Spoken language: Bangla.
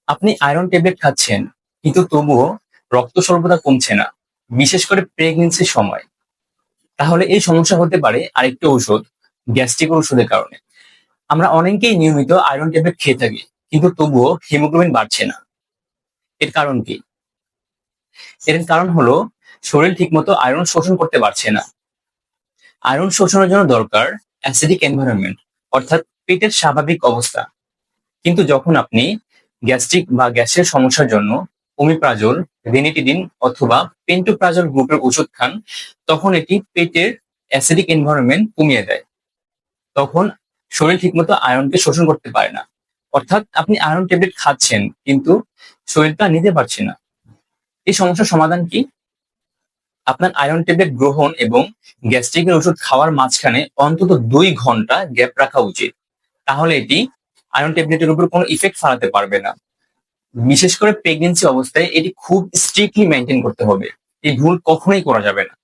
আপনি আয়রন ট্যাবলেট খাচ্ছেন, কিন্তু তবুও রক্ত স্বল্পতা কমছে না, বিশেষ করে প্রেগন্যান্সির সময়। তাহলে এই সমস্যা হতে পারে আরেকটি ঔষধ, গ্যাস্ট্রিক ওষুধের কারণে। আমরা অনেকেই নিয়মিত আয়রন ট্যাবলেট খেয়ে থাকি, কিন্তু তবুও হিমোগ্লোবিন বাড়ছে না। এর কারণ কি? এর কারণ হলো শরীর ঠিকমতো আয়রন শোষণ করতে পারছে না। আয়রন শোষণের জন্য দরকার অ্যাসিডিক এনভায়রনমেন্ট, অর্থাৎ পেটের স্বাভাবিক অবস্থা। কিন্তু যখন আপনি গ্যাস্ট্রিক বা গ্যাসের সমস্যার জন্য ওমিপ্রাজল, রেনিটিডিন অথবা পেন্টোপ্রাজল গ্রুপের ওষুধ খান, তখন এটি পেটের অ্যাসিডিক এনভায়রনমেন্ট কমিয়ে দেয়। তখন শরীর ঠিকমতো আয়রনকে শোষণ করতে পারে না। অর্থাৎ আপনি আয়রন ট্যাবলেট খাচ্ছেন, কিন্তু শরীরটা নিতে পারছে না। এই সমস্যার সমাধান কি? আপনার আয়রন ট্যাবলেট গ্রহণ এবং গ্যাস্ট্রিকের ওষুধ খাওয়ার মাঝখানে অন্তত 2 ঘন্টা গ্যাপ রাখা উচিত। তাহলে এটি আয়রন ট্যাবলেটের উপর কোনো ইফেক্ট ফালাতে পারবে না। বিশেষ করে প্রেগন্যান্সি অবস্থায় এটি খুব স্ট্রিক্টলি মেনটেন করতে হবে। এই ভুল কখনোই করা যাবে না।